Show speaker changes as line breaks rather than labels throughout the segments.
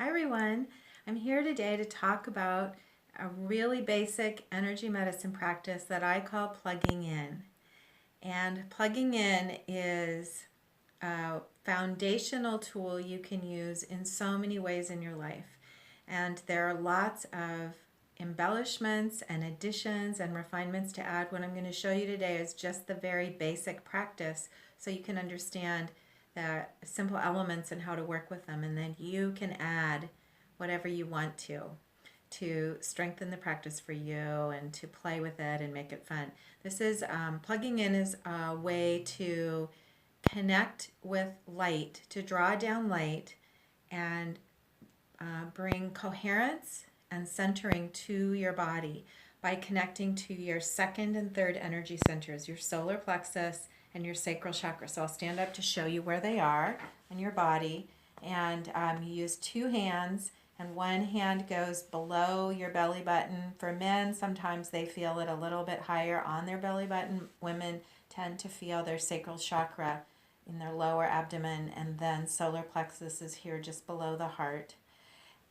Hi everyone. I'm here today to talk about a really basic energy medicine practice that I call plugging in. And plugging in is a foundational tool you can use in so many ways in your life. And there are lots of embellishments and additions and refinements to add. What I'm going to show you today is just the very basic practice so you can understand the simple elements and how to work with them. And then you can add whatever you want to strengthen the practice for you and to play with it and make it fun. This is plugging in is a way to connect with light, to draw down light and bring coherence and centering to your body by connecting to your second and third energy centers, your solar plexus and your sacral chakra. So I'll stand up to show you where they are in your body. And you use two hands, and one hand goes below your belly button. For men, sometimes they feel it a little bit higher on their belly button. Women tend to feel their sacral chakra in their lower abdomen, and then solar plexus is here just below the heart.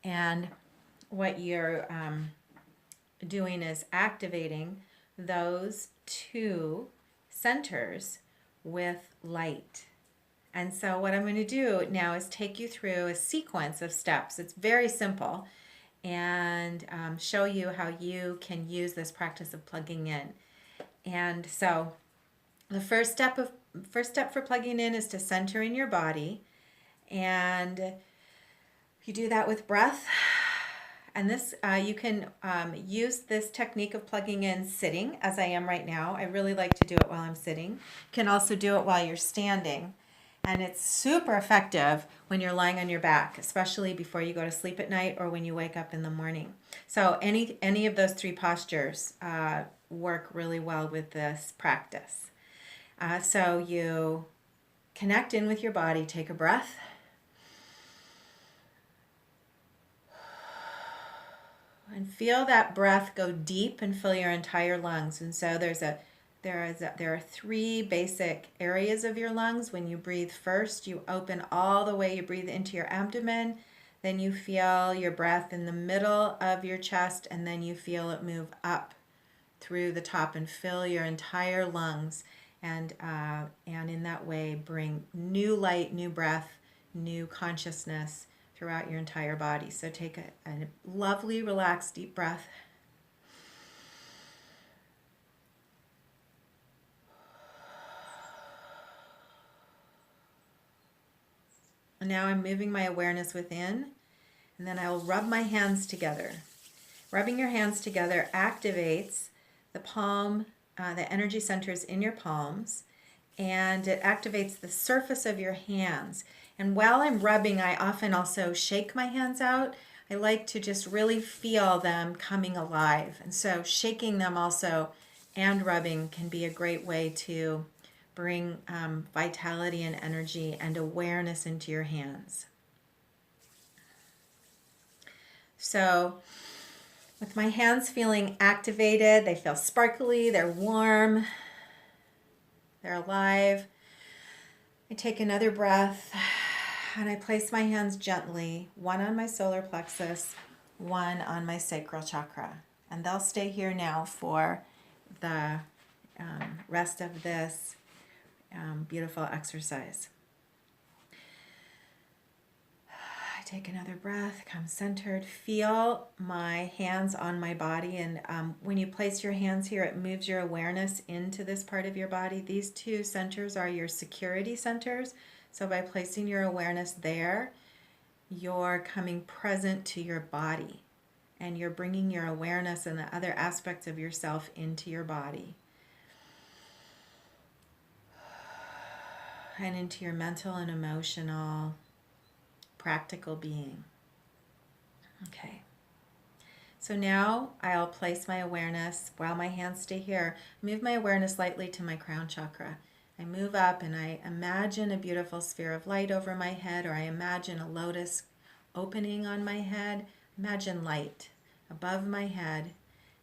And what you're doing is activating those two centers with light. And so, what I'm going to do now is take you through a sequence of steps. It's very simple, and show you how you can use this practice of plugging in. And so, the first step for plugging in is to center in your body, and you do that with breath. And this, you can use this technique of plugging in sitting, as I am right now. I really like to do it while I'm sitting. You can also do it while you're standing. And it's super effective when you're lying on your back, especially before you go to sleep at night or when you wake up in the morning. So any of those three postures work really well with this practice. So you connect in with your body, take a breath. And feel that breath go deep and fill your entire lungs. And so there are three basic areas of your lungs. When you breathe first, you open all the way, you breathe into your abdomen. Then you feel your breath in the middle of your chest, and then you feel it move up through the top and fill your entire lungs. And in that way, bring new light, new breath, new consciousness throughout your entire body. So take a lovely, relaxed, deep breath. And now I'm moving my awareness within, and then I will rub my hands together. Rubbing your hands together activates the palm, the energy centers in your palms, and it activates the surface of your hands. And while I'm rubbing, I often also shake my hands out. I like to just really feel them coming alive. And so shaking them also and rubbing can be a great way to bring vitality and energy and awareness into your hands. So with my hands feeling activated, they feel sparkly, they're warm, they're alive. I take another breath and I place my hands gently, one on my solar plexus, one on my sacral chakra. And they'll stay here now for the rest of this beautiful exercise. I take another breath, come centered, feel my hands on my body. And when you place your hands here, it moves your awareness into this part of your body. These two centers are your security centers. So by placing your awareness there, you're coming present to your body and you're bringing your awareness and the other aspects of yourself into your body and into your mental and emotional, practical being. Okay. So now I'll place my awareness while my hands stay here. Move my awareness lightly to my crown chakra. I move up and I imagine a beautiful sphere of light over my head, or I imagine a lotus opening on my head. Imagine light above my head.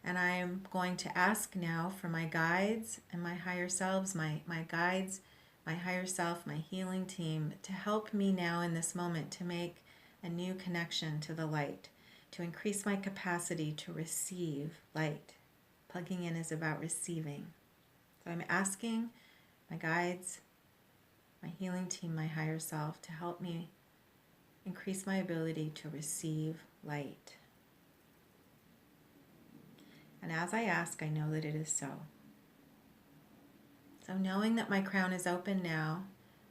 And I am going to ask now for my guides and my higher selves, my guides, my higher self, my healing team, to help me now in this moment to make a new connection to the light, to increase my capacity to receive light. Plugging in is about receiving. So I'm asking my guides, my healing team, my higher self to help me increase my ability to receive light. And as I ask, I know that it is so. So knowing that my crown is open now,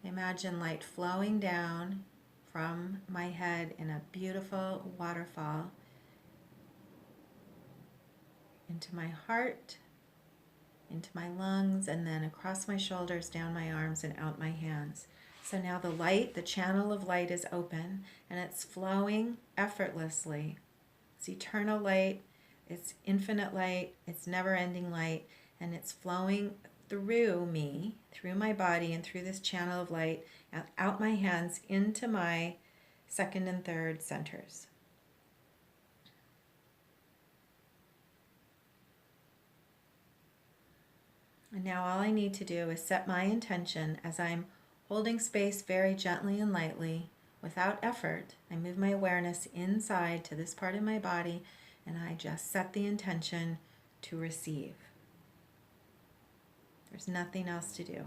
imagine light flowing down from my head in a beautiful waterfall into my heart, into my lungs, and then across my shoulders, down my arms, and out my hands. So now the light, the channel of light is open, and it's flowing effortlessly. It's eternal light, it's infinite light, it's never-ending light, and it's flowing through me, through my body, and through this channel of light, out my hands into my second and third centers. And now all I need to do is set my intention as I'm holding space very gently and lightly, without effort. I move my awareness inside to this part of my body, and I just set the intention to receive. There's nothing else to do.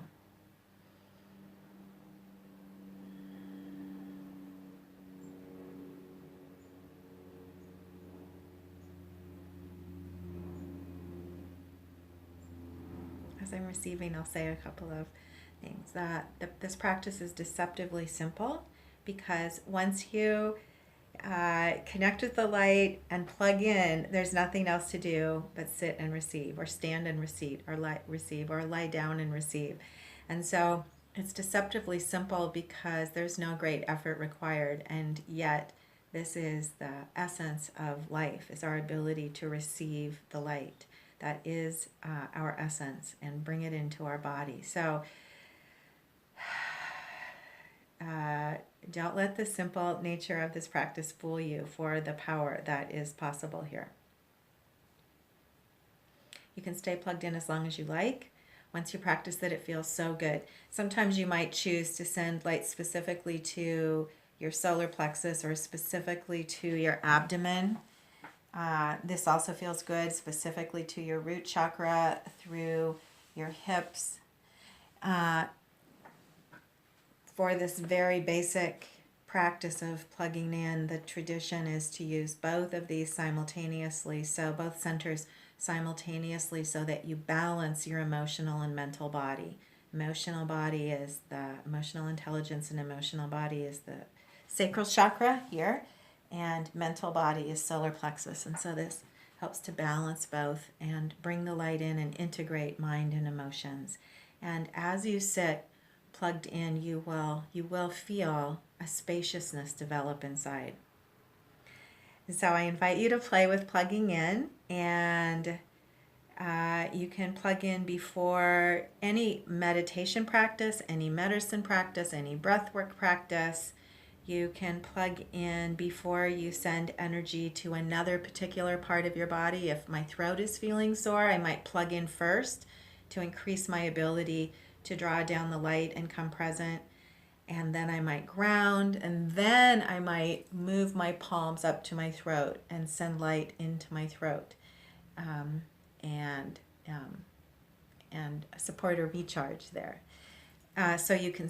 As I'm receiving, I'll say a couple of things. This practice is deceptively simple, because once you connect with the light and plug in, there's nothing else to do but sit and receive, or stand and receive, or lie down and receive. And so it's deceptively simple because there's no great effort required, and yet this is the essence of life, is our ability to receive the light. That is our essence, and bring it into our body. So don't let the simple nature of this practice fool you for the power that is possible here. You can stay plugged in as long as you like. Once you practice it, it feels so good. Sometimes you might choose to send light specifically to your solar plexus, or specifically to your abdomen. This also feels good, specifically to your root chakra, through your hips. For this very basic practice of plugging in, the tradition is to use both of these simultaneously, so both centers simultaneously, so that you balance your emotional and mental body. Emotional body is the emotional intelligence, and emotional body is the sacral chakra here, and mental body is solar plexus. And so this helps to balance both and bring the light in and integrate mind and emotions. And as you sit plugged in, you will feel a spaciousness develop inside. And so I invite you to play with plugging in, and you can plug in before any meditation practice, any medicine practice, any breathwork practice. You can plug in before you send energy to another particular part of your body. If my throat is feeling sore, I might plug in first to increase my ability to draw down the light and come present. And then I might ground, and then I might move my palms up to my throat and send light into my throat, and support or recharge there. So you can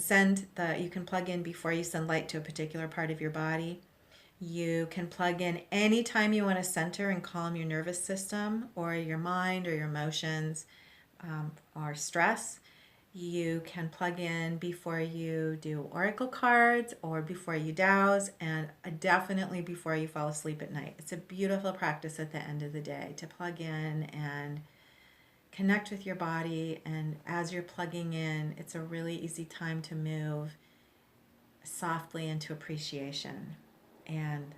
plug in before you send light to a particular part of your body. You can plug in anytime you want to center and calm your nervous system, or your mind, or your emotions, or stress. You can plug in before you do oracle cards, or before you douse, and definitely before you fall asleep at night. It's a beautiful practice at the end of the day to plug in and connect with your body. And as you're plugging in, it's a really easy time to move softly into appreciation, and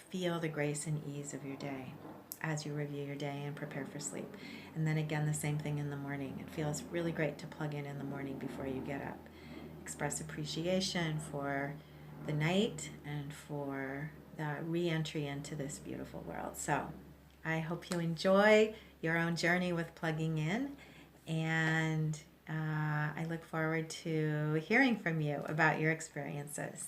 feel the grace and ease of your day as you review your day and prepare for sleep. And then again, the same thing in the morning. It feels really great to plug in the morning before you get up. Express appreciation for the night and for the re-entry into this beautiful world. So I hope you enjoy your own journey with plugging in, and I look forward to hearing from you about your experiences.